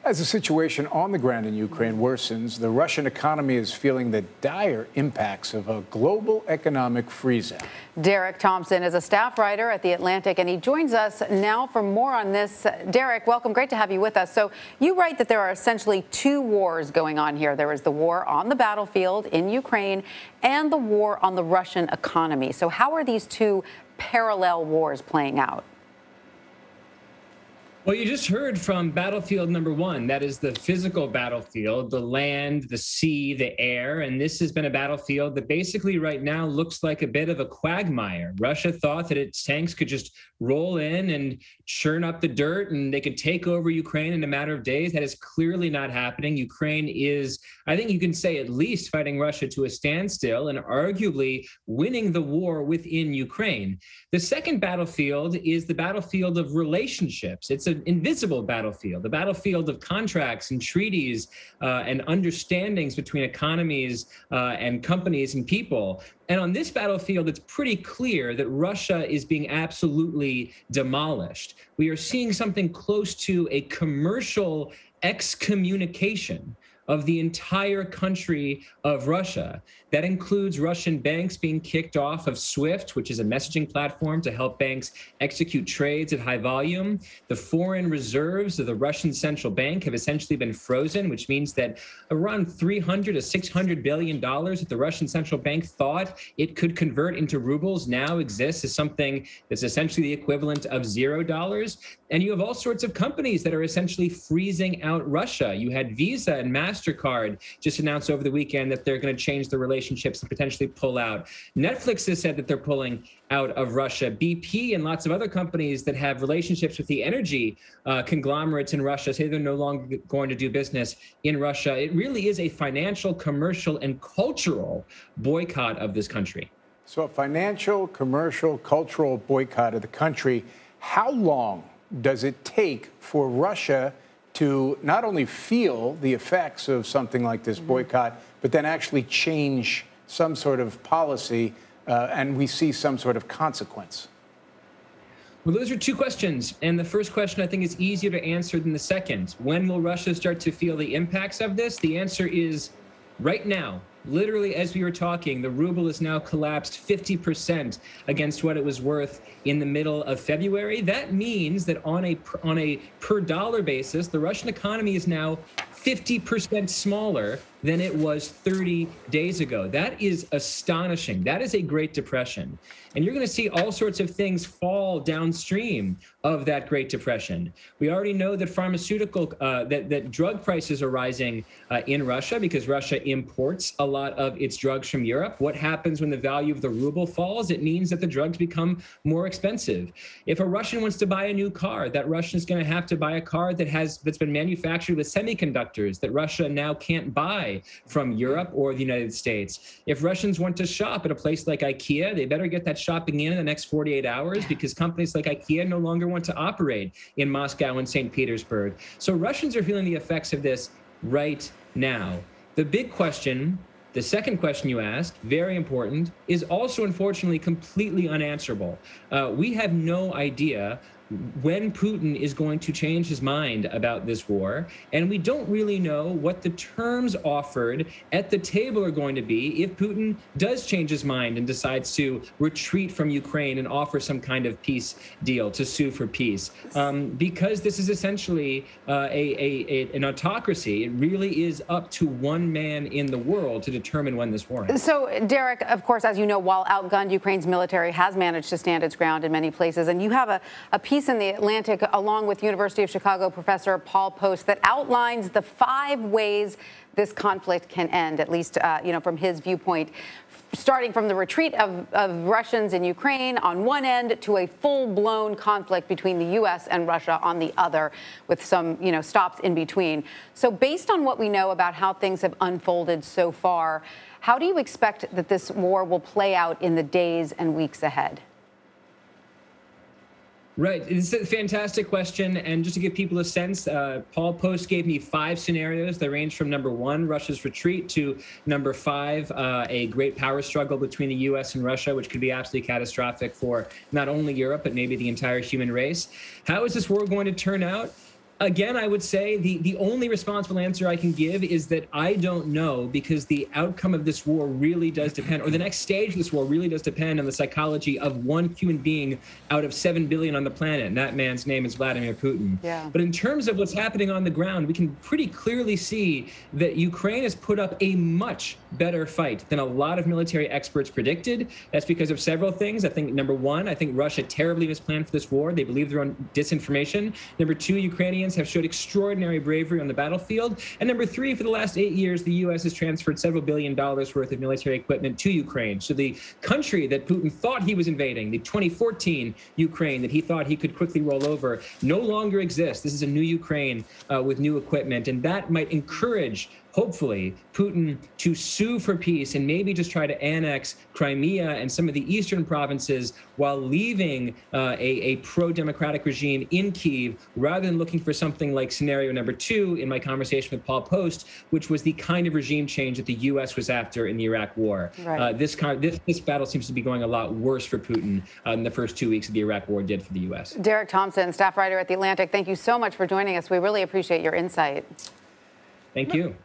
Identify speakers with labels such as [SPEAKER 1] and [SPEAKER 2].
[SPEAKER 1] As the situation on the ground in Ukraine worsens, the Russian economy is feeling the dire impacts of a global economic freeze-out.
[SPEAKER 2] Derek Thompson is a staff writer at The Atlantic, and he joins us now for more on this. Derek, welcome. Great to have you with us. So you write that there are essentially two wars going on here. There is the war on the battlefield in Ukraine and the war on the Russian economy. So how are these two parallel wars playing out?
[SPEAKER 3] Well, you just heard from battlefield number one. That is the physical battlefield, the land, the sea, the air. And this has been a battlefield that basically right now looks like a bit of a quagmire. Russia thought that its tanks could just roll in and churn up the dirt and they could take over Ukraine in a matter of days. That is clearly not happening. Ukraine is, I think you can say, at least fighting Russia to a standstill and arguably winning the war within Ukraine. The second battlefield is the battlefield of relationships. It's an invisible battlefield, the battlefield of contracts and treaties and understandings between economies and companies and people. And on this battlefield, it's pretty clear that Russia is being absolutely demolished. We are seeing something close to a commercial excommunication of the entire country of Russia. That includes Russian banks being kicked off of SWIFT, which is a messaging platform to help banks execute trades at high volume. The foreign reserves of the Russian central bank have essentially been frozen, which means that around $300 to $600 billion that the Russian central bank thought it could convert into rubles now exists as something that's essentially the equivalent of $0. And you have all sorts of companies that are essentially freezing out Russia. You had Visa and MasterCard just announced over the weekend that they're going to change the relationships and potentially pull out. Netflix has said that they're pulling out of Russia. BP and lots of other companies that have relationships with the energy conglomerates in Russia say they're no longer going to do business in Russia. It really is a financial, commercial, and cultural boycott of this country.
[SPEAKER 1] So a financial, commercial, cultural boycott of the country. How long does it take for Russia to not only feel the effects of something like this boycott, but then actually change some sort of policy and we see some sort of consequence?
[SPEAKER 3] Well, those are two questions. And the first question, I think, is easier to answer than the second. When will Russia start to feel the impacts of this? The answer is right now. Literally, as we were talking, the ruble has now collapsed 50% against what it was worth in the middle of February. That means that on a per dollar basis, the Russian economy is now 50% smaller than it was 30 days ago. That is astonishing. That is a Great Depression. And you're going to see all sorts of things fall downstream of that Great Depression. We already know that that drug prices are rising in Russia because Russia imports a lot of its drugs from Europe. What happens when the value of the ruble falls? It means that the drugs become more expensive. If a Russian wants to buy a new car, that Russian is going to have to buy a car that's been manufactured with semiconductors that Russia now can't buy from Europe or the United States. If Russians want to shop at a place like IKEA, they better get that shopping in the next 48 hours because companies like IKEA no longer want to operate in Moscow and St. Petersburg. So Russians are feeling the effects of this right now. The big question, the second question you asked, very important, is also unfortunately completely unanswerable. We have no idea when Putin is going to change his mind about this war. And we don't really know what the terms offered at the table are going to be if Putin does change his mind and decides to retreat from Ukraine and offer some kind of peace deal, to sue for peace. Because this is essentially an autocracy, it really is up to one man in the world to determine when this war ends.
[SPEAKER 2] So, Derek, of course, as you know, while outgunned, Ukraine's military has managed to stand its ground in many places. And you have a piece in The Atlantic, along with University of Chicago professor Paul Post, that outlines the 5 ways this conflict can end, at least, from his viewpoint, starting from the retreat of Russians in Ukraine on one end to a full-blown conflict between the U.S. and Russia on the other, with some, stops in between. So based on what we know about how things have unfolded so far, how do you expect that this war will play out in the days and weeks ahead?
[SPEAKER 3] Right. It's a fantastic question. And just to give people a sense, Paul Post gave me 5 scenarios that range from number 1, Russia's retreat, to number 5, a great power struggle between the U.S. and Russia, which could be absolutely catastrophic for not only Europe, but maybe the entire human race. How is this war going to turn out? Again, I would say the only responsible answer I can give is that I don't know, because the outcome of this war really does depend, or the next stage of this war really does depend on the psychology of one human being out of 7 billion on the planet, and that man's name is Vladimir Putin.
[SPEAKER 2] Yeah.
[SPEAKER 3] But in terms of what's happening on the ground, we can pretty clearly see that Ukraine has put up a much better fight than a lot of military experts predicted. That's because of several things. I think, number one, I think Russia terribly misplanned for this war. They believe their own disinformation. Number two, Ukrainians have showed extraordinary bravery on the battlefield. And number three, for the last 8 years, the U.S. has transferred several $1 billion worth of military equipment to Ukraine. So the country that Putin thought he was invading, the 2014 Ukraine that he thought he could quickly roll over, no longer exists. This is a new Ukraine with new equipment, and that might encourage, hopefully, Putin to sue for peace and maybe just try to annex Crimea and some of the eastern provinces while leaving a pro-democratic regime in Kyiv, rather than looking for something like scenario number two in my conversation with Paul Post, which was the kind of regime change that the U.S. was after in the Iraq War.
[SPEAKER 2] Right.
[SPEAKER 3] This battle seems to be going a lot worse for Putin than the first 2 weeks of the Iraq War did for the U.S.
[SPEAKER 2] Derek Thompson, staff writer at The Atlantic, thank you so much for joining us. We really appreciate your insight.
[SPEAKER 3] Thank you.